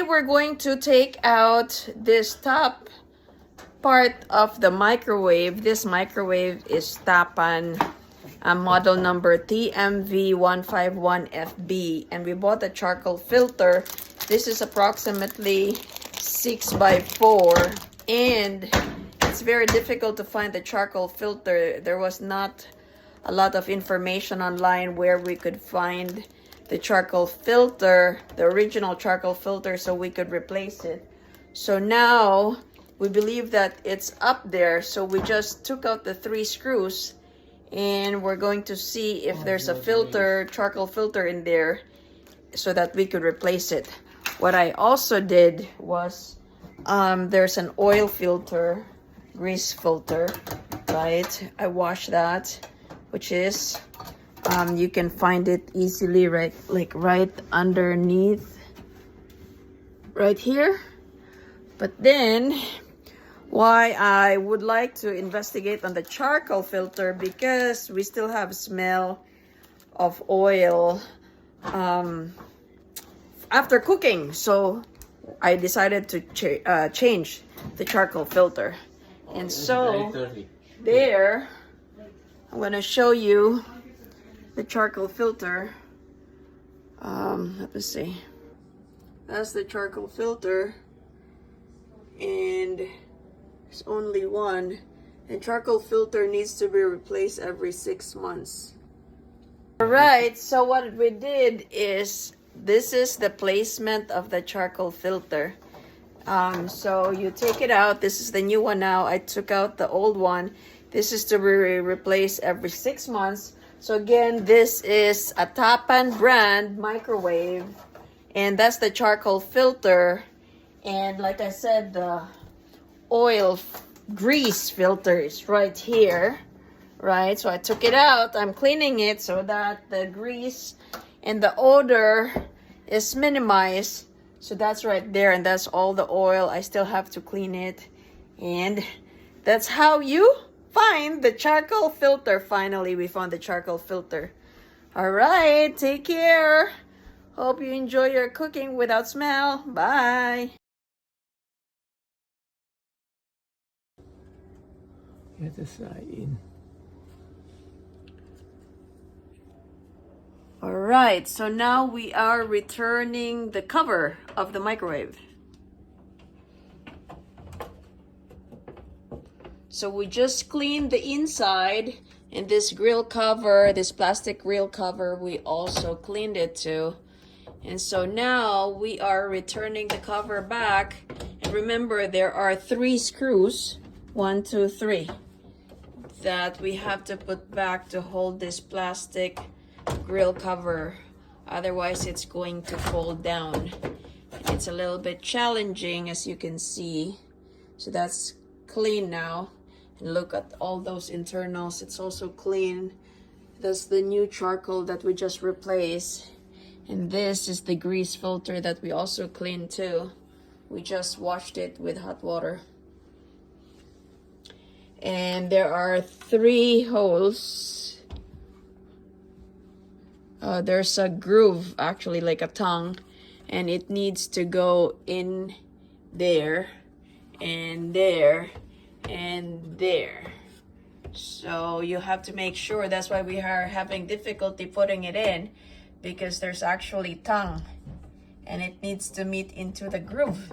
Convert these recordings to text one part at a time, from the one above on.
we're going to take out this top part of the microwave. This microwave is Tapan, model number TMV151FB, and we bought a charcoal filter. This is approximately 6x4, and it's very difficult to find the charcoal filter. There was not a lot of information online where we could find the charcoal filter, the original charcoal filter, so we could replace it. So now we believe that it's up there, so we just took out the 3 screws and we're going to see if there's a filter, charcoal filter in there, so that we could replace it. What I also did was there's an oil filter, grease filter, right? I washed that, which is you can find it easily right underneath right here. But then why I would like to investigate on the charcoal filter, because we still have smell of oil after cooking, so I decided to change the charcoal filter. And so there, I'm going to show you the charcoal filter. Let me see. That's the charcoal filter, and there's only one. And charcoal filter needs to be replaced every 6 months. Alright, so what we did is, this is the placement of the charcoal filter. So you take it out. This is the new one now. I took out the old one. This is to be replaced every 6 months. So again, this is a Tapan brand microwave, and that's the charcoal filter. And like I said, the oil grease filter is right here, right? So I took it out. I'm cleaning it so that the grease and the odor is minimized. So that's right there, and that's all the oil. I still have to clean it, and that's how you find the charcoal filter. Finally, we found the charcoal filter. All right, take care. Hope you enjoy your cooking without smell. Bye. Get the side in. All right, so now we are returning the cover of the microwave. So we just cleaned the inside, and this grill cover, this plastic grill cover, we also cleaned it too. And so now we are returning the cover back. And remember, there are 3 screws, 1, 2, 3, that we have to put back to hold this plastic grill cover. Otherwise, it's going to fall down. It's a little bit challenging, as you can see. So that's clean now. And look at all those internals. It's also clean. That's the new charcoal that we just replaced. And this is the grease filter that we also cleaned too. We just washed it with hot water. And there are 3 holes. There's a groove, actually, like a tongue, and it needs to go in there and there and there. So you have to make sure. That's why we are having difficulty putting it in, because there's actually tongue and it needs to meet into the groove.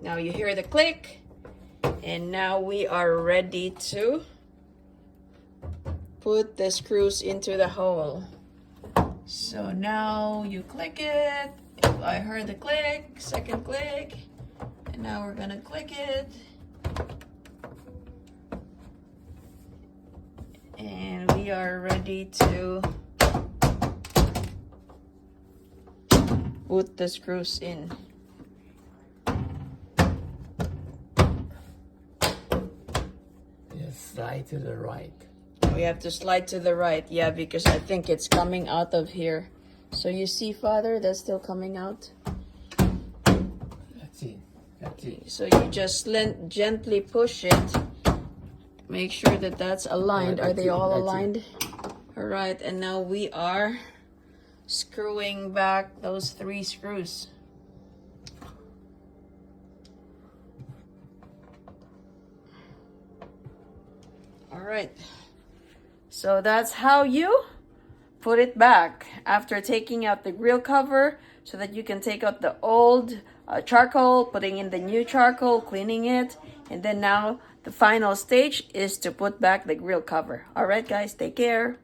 Now you hear the click, and now we are ready to put the screws into the hole. So now you click it. I heard the click, second click, and now we're gonna click it. And we are ready to put the screws in. Slide to the right. We have to slide to the right, yeah, because I think it's coming out of here. So you see, Father, that's still coming out. That's it. That's it. So you just gently push it, Make sure that that's aligned. Yeah, Are that's they it, all that's it. aligned? All right, and now we are screwing back those 3 screws. All right. So that's how you put it back after taking out the grill cover, so that you can take out the old charcoal, putting in the new charcoal, cleaning it, and then now the final stage is to put back the grill cover. All right, guys, take care.